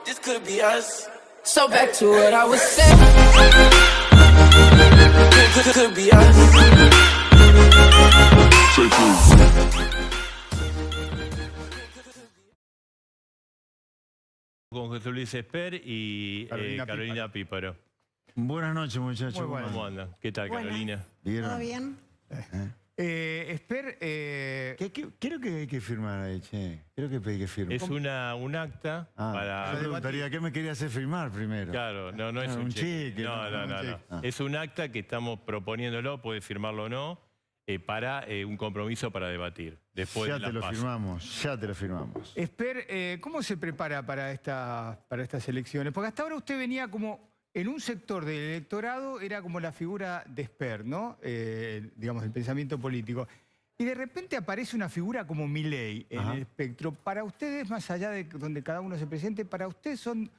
This could be us. So back to what I was saying. Could be us. Con José Luis Esper y Carolina Píparo. Buenas noches, muchachos. Muy buenas. ¿Cómo andan? ¿Qué tal, Buenas. Carolina? ¿Vieron? ¿Todo bien? Esper, Creo que hay que firmar ahí, che. Creo que hay que firmar. Es un acta para... Yo preguntaría, ¿qué me quería hacer firmar primero? Claro, no es Ah, un un cheque. cheque, No. Ah. Es un acta que estamos proponiéndolo, puede firmarlo o no, para un compromiso para debatir. Después Ya de te las lo PASO. firmamos, ya te lo firmamos. Esper, ¿cómo se prepara para estas elecciones? Porque hasta ahora usted venía como en un sector del electorado, era como la figura de Esper, ¿no? Digamos, el pensamiento político. Y de repente aparece una figura como Milei en Ajá. el espectro. Para ustedes, más allá de donde cada uno se presente, ¿para ustedes son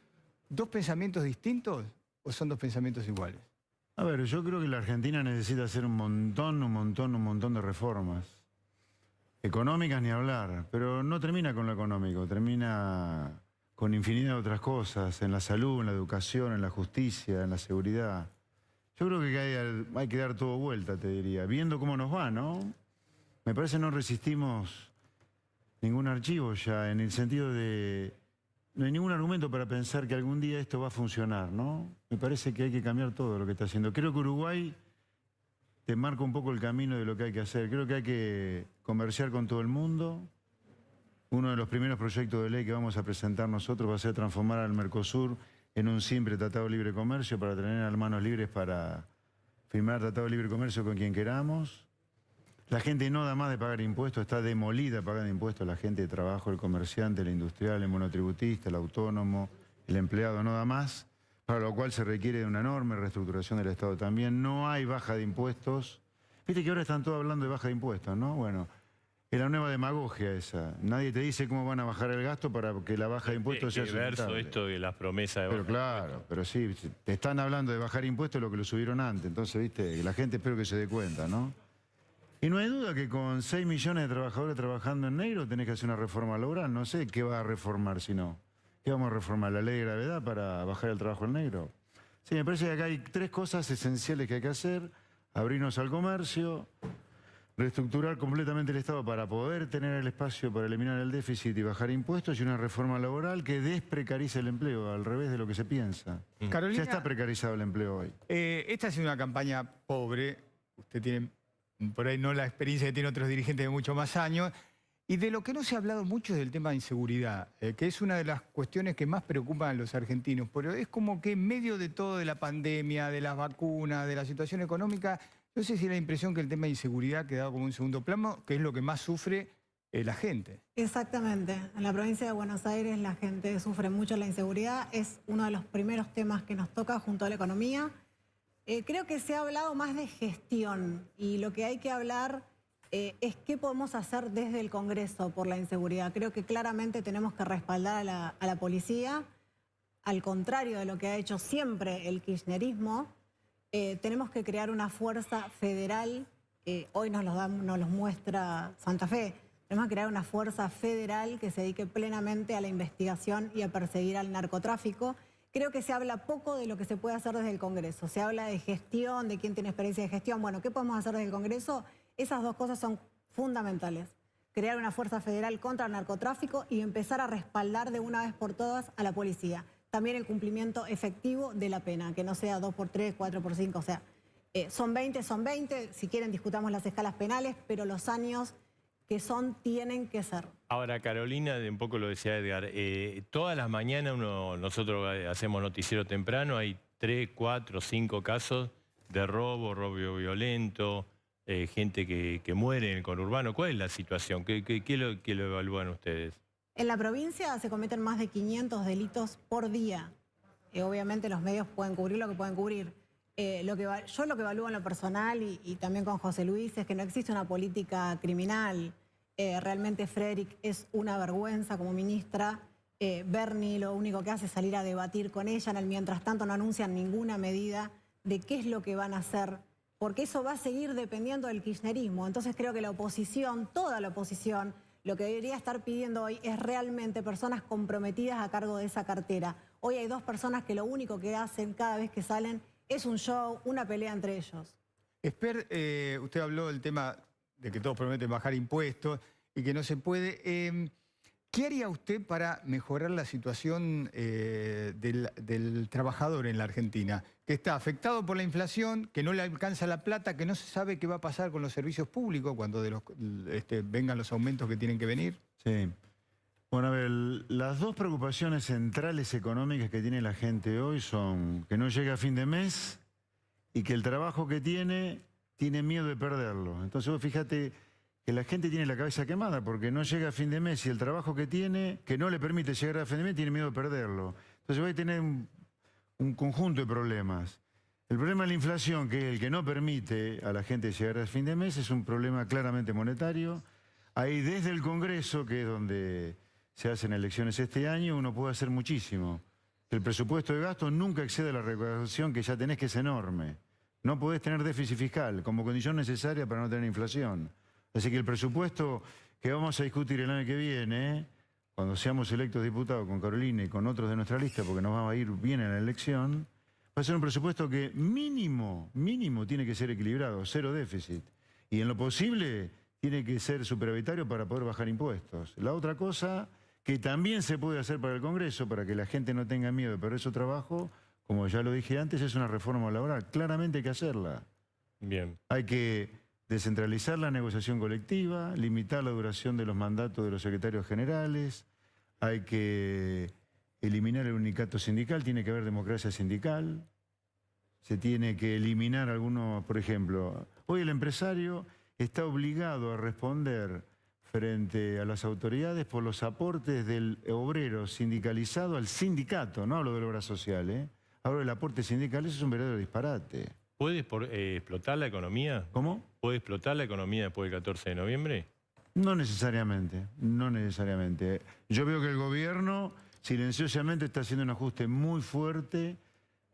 dos pensamientos distintos o son dos pensamientos iguales? A ver, yo creo que la Argentina necesita hacer un montón de reformas. Económicas ni hablar, pero no termina con lo económico, termina con infinidad de otras cosas, en la salud, en la educación, en la justicia, en la seguridad. Yo creo que hay que dar todo vuelta, te diría, viendo cómo nos va, ¿no? Me parece no resistimos ningún archivo ya, en el sentido de... No hay ningún argumento para pensar que algún día esto va a funcionar, ¿no? Me parece que hay que cambiar todo lo que está haciendo. Creo que Uruguay te marca un poco el camino de lo que hay que hacer. Creo que hay que comerciar con todo el mundo. Uno de los primeros proyectos de ley que vamos a presentar nosotros va a ser transformar al Mercosur en un simple tratado de libre comercio para tener las manos libres para firmar tratado de libre comercio con quien queramos. La gente no da más de pagar impuestos, está demolida pagando impuestos. La gente de trabajo, el comerciante, el industrial, el monotributista, el autónomo, el empleado, no da más. Para lo cual se requiere de una enorme reestructuración del Estado también. No hay baja de impuestos. Viste que ahora están todos hablando de baja de impuestos, ¿no? Bueno, es la nueva demagogia esa. Nadie te dice cómo van a bajar el gasto para que la baja de impuestos sea verso sustentable. esto de las promesas de Pero bajar claro, impuestos. pero sí, te están hablando de bajar impuestos lo que lo subieron antes. Entonces, viste, la gente espero que se dé cuenta, ¿no? Y no hay duda que con 6 millones de trabajadores trabajando en negro tenés que hacer una reforma laboral. No sé qué va a reformar si no. ¿Qué vamos a reformar? ¿La ley de gravedad para bajar el trabajo en negro? Sí, me parece que acá hay 3 cosas esenciales que hay que hacer. Abrirnos al comercio, reestructurar completamente el Estado para poder tener el espacio para eliminar el déficit y bajar impuestos y una reforma laboral que desprecarice el empleo, al revés de lo que se piensa. Carolina, Ya está precarizado el empleo hoy. esta ha sido una campaña pobre. Usted tiene por ahí no la experiencia que tienen otros dirigentes de muchos más años. Y de lo que no se ha hablado mucho es del tema de inseguridad, que es una de las cuestiones que más preocupan a los argentinos. Pero es como que en medio de todo, de la pandemia, de las vacunas, de la situación económica, no sé si da la impresión que el tema de inseguridad ha quedado como un segundo plano, que es lo que más sufre la gente. Exactamente. En la provincia de Buenos Aires la gente sufre mucho la inseguridad. Es uno de los primeros temas que nos toca junto a la economía. Creo que se ha hablado más de gestión y lo que hay que hablar es qué podemos hacer desde el Congreso por la inseguridad. Creo que claramente tenemos que respaldar a la policía, al contrario de lo que ha hecho siempre el kirchnerismo. Tenemos que crear una fuerza federal, hoy nos los muestra Santa Fe. Tenemos que crear una fuerza federal que se dedique plenamente a la investigación y a perseguir al narcotráfico. Creo que se habla poco de lo que se puede hacer desde el Congreso. Se habla de gestión, de quién tiene experiencia de gestión. Bueno, ¿qué podemos hacer desde el Congreso? Esas dos cosas son fundamentales. Crear una fuerza federal contra el narcotráfico y empezar a respaldar de una vez por todas a la policía. También el cumplimiento efectivo de la pena, que no sea 2x3, 4x5. O sea, son 20, son 20. Si quieren discutamos las escalas penales, pero los años que son tienen que ser. Ahora, Carolina, un poco lo decía Edgar, todas las mañanas nosotros hacemos noticiero temprano, hay 3, 4, 5 casos de robo violento, gente que muere en el conurbano. ¿Cuál es la situación? ¿Qué lo evalúan ustedes? En la provincia se cometen más de 500 delitos por día. Obviamente los medios pueden cubrir lo que pueden cubrir. Yo lo que evalúo en lo personal y también con José Luis es que no existe una política criminal. Realmente Frederick es una vergüenza como ministra. Bernie lo único que hace es salir a debatir con ella. En el mientras tanto no anuncian ninguna medida de qué es lo que van a hacer, porque eso va a seguir dependiendo del kirchnerismo. Entonces creo que la oposición, toda la oposición, Lo que debería estar pidiendo hoy es realmente personas comprometidas a cargo de esa cartera. Hoy hay 2 personas que lo único que hacen cada vez que salen es un show, una pelea entre ellos. Esper, usted habló del tema de que todos prometen bajar impuestos y que no se puede. ¿Qué haría usted para mejorar la situación del trabajador en la Argentina? Que está afectado por la inflación, que no le alcanza la plata, que no se sabe qué va a pasar con los servicios públicos cuando vengan los aumentos que tienen que venir. Sí. Bueno, a ver, las 2 preocupaciones centrales económicas que tiene la gente hoy son que no llega a fin de mes y que el trabajo que tiene miedo de perderlo. Entonces vos fíjate que la gente tiene la cabeza quemada porque no llega a fin de mes y el trabajo que tiene, que no le permite llegar a fin de mes, tiene miedo de perderlo. Entonces va a tener un conjunto de problemas. El problema de la inflación, que es el que no permite a la gente llegar a fin de mes, es un problema claramente monetario. Ahí desde el Congreso, que es donde se hacen elecciones este año, uno puede hacer muchísimo. El presupuesto de gasto nunca excede la recaudación que ya tenés, que es enorme. No podés tener déficit fiscal como condición necesaria para no tener inflación. Así que el presupuesto que vamos a discutir el año que viene, cuando seamos electos diputados con Carolina y con otros de nuestra lista, porque nos va a ir bien en la elección, va a ser un presupuesto que mínimo tiene que ser equilibrado, 0 déficit. Y en lo posible tiene que ser superavitario para poder bajar impuestos. La otra cosa que también se puede hacer para el Congreso, para que la gente no tenga miedo de perder su trabajo, como ya lo dije antes, es una reforma laboral. Claramente hay que hacerla. Bien. Hay que descentralizar la negociación colectiva, limitar la duración de los mandatos de los secretarios generales, hay que eliminar el unicato sindical, tiene que haber democracia sindical, se tiene que eliminar algunos, por ejemplo, hoy el empresario está obligado a responder frente a las autoridades por los aportes del obrero sindicalizado al sindicato, no hablo de la obra social, hablo del aporte sindical, eso es un verdadero disparate. ¿Puede explotar la economía? ¿Cómo? ¿Puede explotar la economía después del 14 de noviembre? No necesariamente, no necesariamente. Yo veo que el gobierno silenciosamente está haciendo un ajuste muy fuerte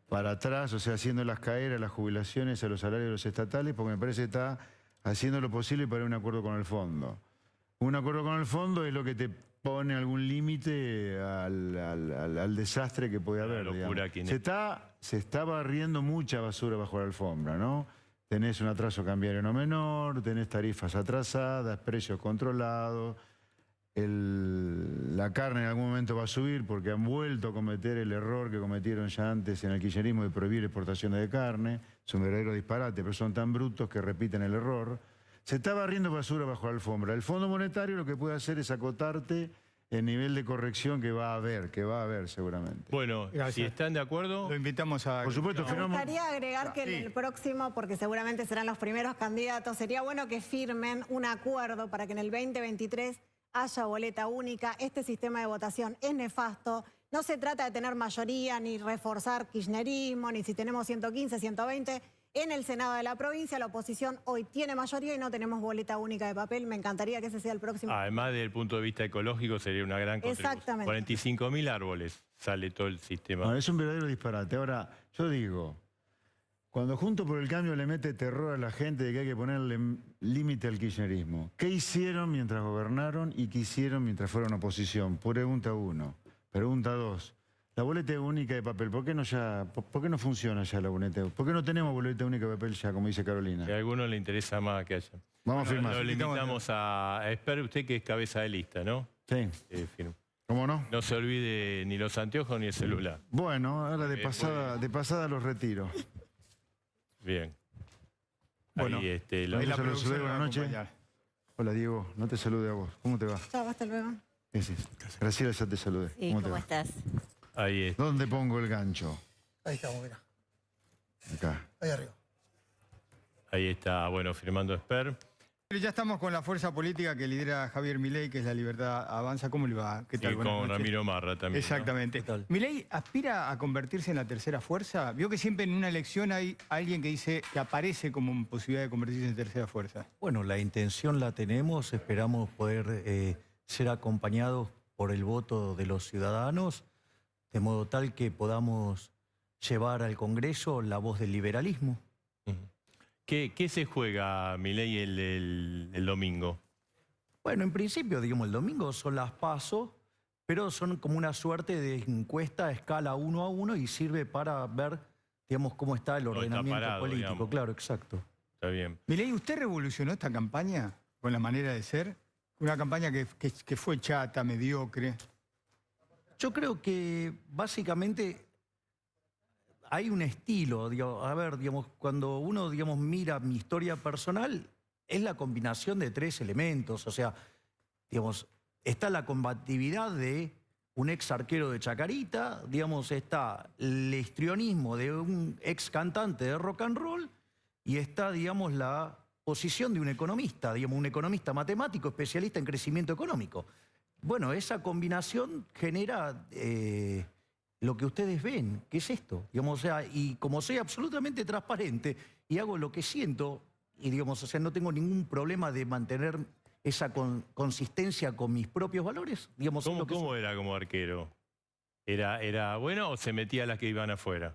para atrás, o sea, haciéndolas caer a las jubilaciones, a los salarios de los estatales, porque me parece que está haciendo lo posible para un acuerdo con el fondo. Un acuerdo con el fondo es lo que te pone algún límite al desastre que puede haber. Locura, se está barriendo mucha basura bajo la alfombra, ¿no? Tenés un atraso cambiario no menor, tenés tarifas atrasadas, precios controlados, la carne en algún momento va a subir porque han vuelto a cometer el error que cometieron ya antes en el kirchnerismo de prohibir exportaciones de carne. Es un verdadero disparate, pero son tan brutos que repiten el error. Se está barriendo basura bajo la alfombra. El Fondo Monetario lo que puede hacer es acotarte el nivel de corrección que va a haber seguramente. Bueno, Gracias. si están de acuerdo... Lo invitamos a... Por supuesto, Me Fernando. gustaría agregar que en el próximo, porque seguramente serán los primeros candidatos, sería bueno que firmen un acuerdo para que en el 2023 haya boleta única. Este sistema de votación es nefasto. No se trata de tener mayoría, ni reforzar kirchnerismo, ni si tenemos 115, 120. En el Senado de la provincia, la oposición hoy tiene mayoría y no tenemos boleta única de papel. Me encantaría que ese sea el próximo. Además, desde el punto de vista ecológico, sería una gran contribución. Exactamente. 45.000 árboles sale todo el sistema. Bueno, es un verdadero disparate. Ahora, yo digo, cuando Juntos por el Cambio le mete terror a la gente de que hay que ponerle límite al kirchnerismo, ¿qué hicieron mientras gobernaron y qué hicieron mientras fueron oposición? Pregunta 1. Pregunta 2. La boleta única de papel, ¿por qué no funciona ya la boleta? ¿Por qué no tenemos boleta única de papel ya, como dice Carolina? Que a algunos le interesa más que haya. Vamos a firmar. Lo invitamos a Esper, usted que es cabeza de lista, ¿no? Sí. Firme. ¿Cómo no? No se olvide ni los anteojos ni el celular. Bueno, ahora de pasada los retiro. Bien. Bueno, ahí, ahí la producción saludé, nos va a buenas noches. acompañar. Hola Diego, no te salude a vos. ¿Cómo te va? Chao, hasta luego. Graciela, ya te saludé. Sí, ¿Cómo te ¿cómo va? estás? ahí está. ¿Dónde pongo el gancho? Ahí estamos, mira. Acá. Ahí arriba. Ahí está, bueno, firmando Esper. Pero ya estamos con la fuerza política que lidera Javier Milei, que es La Libertad Avanza. ¿Cómo le va? ¿Qué tal? Y Buenas con noches. Ramiro Marra también. ¿no? Exactamente. ¿Milei aspira a convertirse en la tercera fuerza? Vio que siempre en una elección hay alguien que dice que aparece como posibilidad de convertirse en tercera fuerza. Bueno, la intención la tenemos, esperamos poder ser acompañados por el voto de los ciudadanos, de modo tal que podamos llevar al Congreso la voz del liberalismo. ¿Qué se juega, Milei, el domingo? Bueno, en principio, digamos, el domingo son las PASO, pero son como una suerte de encuesta a escala 1 a 1 y sirve para ver, digamos, cómo está el está ordenamiento parado, político. digamos. Claro, exacto. Está bien. Milei, ¿usted revolucionó esta campaña con la manera de ser? Una campaña que fue chata, mediocre. Yo creo que básicamente hay un estilo. A ver, digamos, cuando uno, digamos, mira mi historia personal, es la combinación de 3 elementos. O sea, digamos, está la combatividad de un ex arquero de Chacarita, digamos, está el histrionismo de un ex cantante de rock and roll y está, digamos, la posición de un economista, digamos, un economista matemático especialista en crecimiento económico. Bueno, esa combinación genera lo que ustedes ven, que es esto. Digamos, o sea, y como soy absolutamente transparente y hago lo que siento, y digamos, o sea, no tengo ningún problema de mantener esa consistencia con mis propios valores. Digamos, ¿Cómo era como arquero? ¿Era bueno o se metía a las que iban afuera?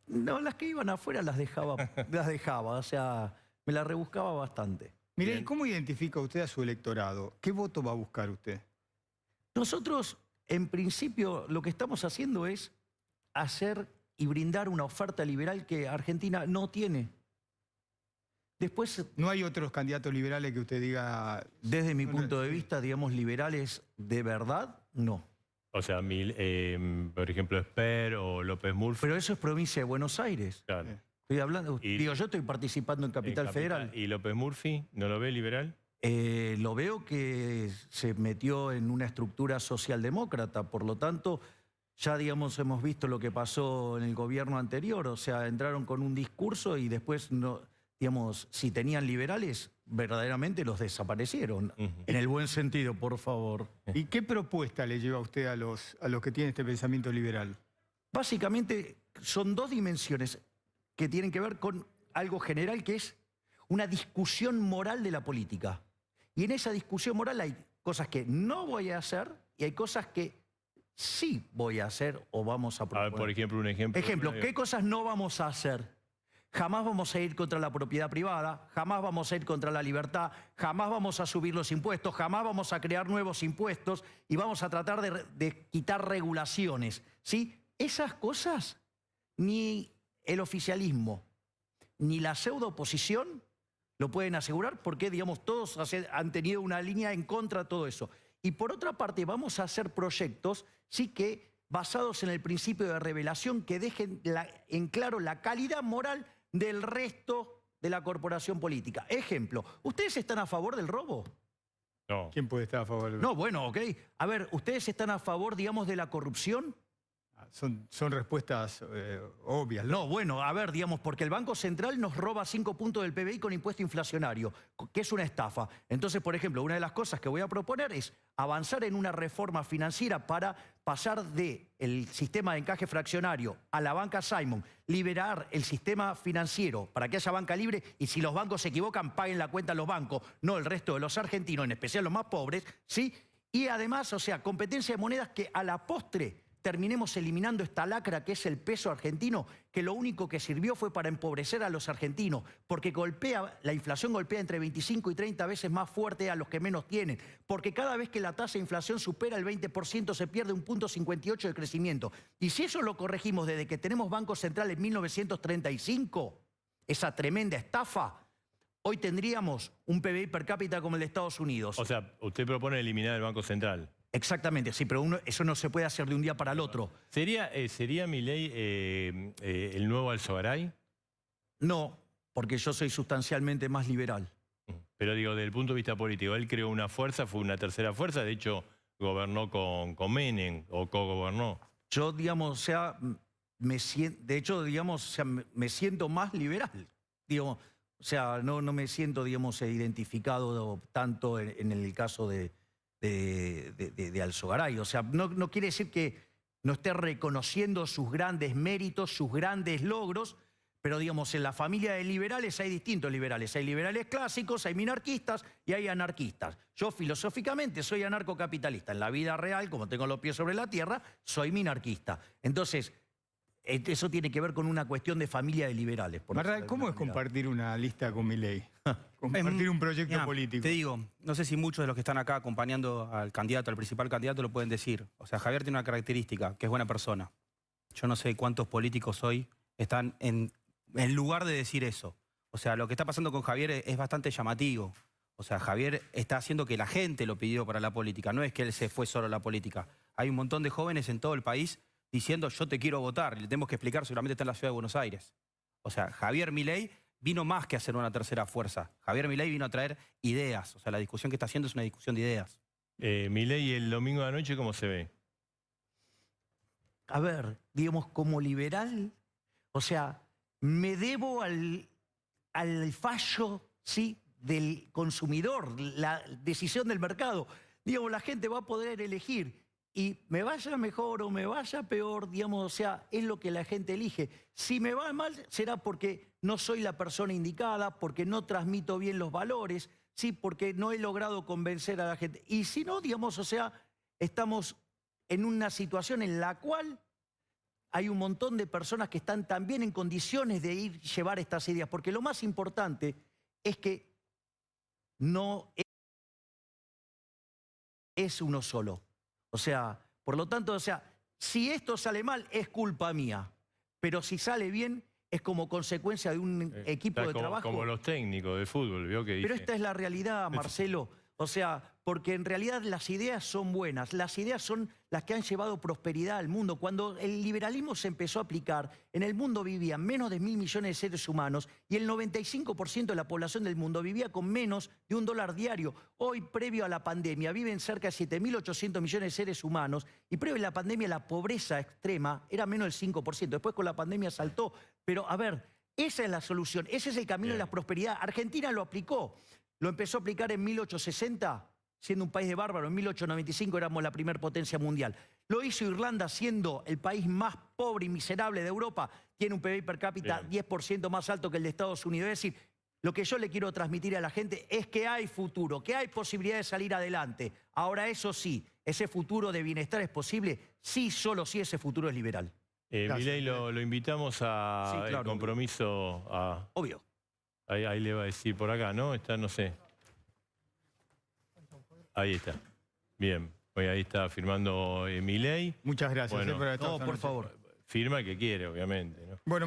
No, las que iban afuera las dejaba, o sea, me las rebuscaba bastante. Milei, Bien. ¿cómo identifica usted a su electorado? ¿Qué voto va a buscar usted? Nosotros, en principio, lo que estamos haciendo es hacer y brindar una oferta liberal que Argentina no tiene. Después, ¿No hay otros candidatos liberales que usted diga... desde mi No, punto de sí. vista, digamos, liberales de verdad, no. O sea, por ejemplo, Esper o López Murphy. Pero eso es provincia de Buenos Aires. Claro. Estoy hablando, Y- digo, yo estoy participando en Capital Federal. ¿Y López Murphy no lo ve liberal? Lo veo que se metió en una estructura socialdemócrata, por lo tanto, ya digamos hemos visto lo que pasó en el gobierno anterior, o sea, entraron con un discurso y después, no, digamos, si tenían liberales, verdaderamente los desaparecieron. Ujú. En el buen sentido, por favor. ¿Y qué propuesta le lleva a usted a los que tienen este pensamiento liberal? Básicamente son 2 dimensiones que tienen que ver con algo general que es una discusión moral de la política. Y en esa discusión moral hay cosas que no voy a hacer y hay cosas que sí voy a hacer o vamos a A ver, proponer. por ejemplo, un ejemplo. Ejemplo, ¿qué cosas no vamos a hacer? Jamás vamos a ir contra la propiedad privada, jamás vamos a ir contra la libertad, jamás vamos a subir los impuestos, jamás vamos a crear nuevos impuestos y vamos a tratar de quitar regulaciones, ¿sí? Esas cosas ni el oficialismo ni la pseudo oposición lo pueden asegurar porque, digamos, todos han tenido una línea en contra de todo eso. Y por otra parte, vamos a hacer proyectos, sí que basados en el principio de revelación que dejen en claro la calidad moral del resto de la corporación política. Ejemplo, ¿ustedes están a favor del robo? No. ¿Quién puede estar a favor del... No, bueno, ok. A ver, ¿ustedes están a favor, digamos, de la corrupción? Son respuestas obvias, ¿no? No, bueno, a ver, digamos, porque el Banco Central nos roba 5 puntos del PBI con impuesto inflacionario, que es una estafa. Entonces, por ejemplo, una de las cosas que voy a proponer es avanzar en una reforma financiera para pasar del sistema de encaje fraccionario a la banca Simon, liberar el sistema financiero para que haya banca libre y si los bancos se equivocan, paguen la cuenta a los bancos, no el resto de los argentinos, en especial los más pobres, ¿sí? Y además, o sea, competencia de monedas que a la postre terminemos eliminando esta lacra que es el peso argentino, que lo único que sirvió fue para empobrecer a los argentinos, porque la inflación golpea entre 25 y 30 veces más fuerte a los que menos tienen, porque cada vez que la tasa de inflación supera el 20% se pierde 1,58 de crecimiento. Y si eso lo corregimos desde que tenemos Banco Central en 1935, esa tremenda estafa, hoy tendríamos un PBI per cápita como el de Estados Unidos. O sea, usted propone eliminar el Banco Central. Exactamente, sí, pero eso no se puede hacer de un día para el otro. ¿Sería Milei el nuevo Alzogaray? No, porque yo soy sustancialmente más liberal. Pero digo, desde el punto de vista político, él creó una fuerza, fue una tercera fuerza, de hecho gobernó con Menem o cogobernó. Yo, digamos, o sea, me siento más liberal. Digo, o sea, no me siento, digamos, identificado tanto en el caso de Alzogaray. O sea, no quiere decir que no esté reconociendo sus grandes méritos, sus grandes logros, pero digamos, en la familia de liberales hay distintos liberales. Hay liberales clásicos, hay minarquistas y hay anarquistas. Yo filosóficamente soy anarcocapitalista. En la vida real, como tengo los pies sobre la tierra, soy minarquista. Entonces, eso tiene que ver con una cuestión de familia de liberales. por Marral, decirlo de ¿cómo es alguna manera. compartir una lista con Milei? Compartir un proyecto Mirá, político. Te digo, no sé si muchos de los que están acá acompañando al candidato, al principal candidato, lo pueden decir. O sea, Javier tiene una característica, que es buena persona. Yo no sé cuántos políticos hoy están en lugar de decir eso. O sea, lo que está pasando con Javier es bastante llamativo. O sea, Javier está haciendo que la gente lo pidió para la política. No es que él se fue solo a la política. Hay un montón de jóvenes en todo el país diciendo yo te quiero votar. Le tenemos que explicar, seguramente está en la ciudad de Buenos Aires. O sea, Javier Milei vino más que a hacer una tercera fuerza. Javier Milei vino a traer ideas. O sea, la discusión que está haciendo es una discusión de ideas. Milei el domingo de la noche, ¿cómo se ve? A ver, digamos, como liberal, o sea, me debo al fallo, ¿sí?, del consumidor, la decisión del mercado. Digamos, la gente va a poder elegir y me vaya mejor o me vaya peor, digamos, o sea, es lo que la gente elige. Si me va mal, será porque no soy la persona indicada, porque no transmito bien los valores, sí, porque no he logrado convencer a la gente. Y si no, digamos, o sea, estamos en una situación en la cual hay un montón de personas que están también en condiciones de llevar estas ideas, porque lo más importante es que no es uno solo. O sea, por lo tanto, o sea, si esto sale mal es culpa mía, pero si sale bien es como consecuencia de un equipo de trabajo. Como los técnicos de fútbol, ¿vio? Que Pero dice, esta es la realidad, Marcelo. O sea, porque en realidad las ideas son buenas, las ideas son las que han llevado prosperidad al mundo. Cuando el liberalismo se empezó a aplicar, en el mundo vivían menos de 1.000 millones de seres humanos y el 95% de la población del mundo vivía con menos de $1 diario. Hoy, previo a la pandemia, viven cerca de 7.800 millones de seres humanos y previo a la pandemia la pobreza extrema era menos del 5%. Después con la pandemia saltó. Pero a ver, esa es la solución, ese es el camino de la prosperidad. Argentina lo aplicó. Lo empezó a aplicar en 1860, siendo un país de bárbaro. En 1895 éramos la primer potencia mundial. Lo hizo Irlanda, siendo el país más pobre y miserable de Europa. Tiene un PBI per cápita 10% más alto que el de Estados Unidos. Es decir, lo que yo le quiero transmitir a la gente es que hay futuro, que hay posibilidad de salir adelante. Ahora, eso sí, ese futuro de bienestar es posible, sí, solo si ese futuro es liberal. Milei lo invitamos a Sí, claro, el compromiso a... Obvio. Ahí le va a decir por acá, ¿no? Está, no sé. Ahí está. Bien. Hoy ahí está firmando Milei. Muchas gracias Bueno. por haber estado No, esta por noche. favor. Firma el que quiere, obviamente, ¿no? Bueno,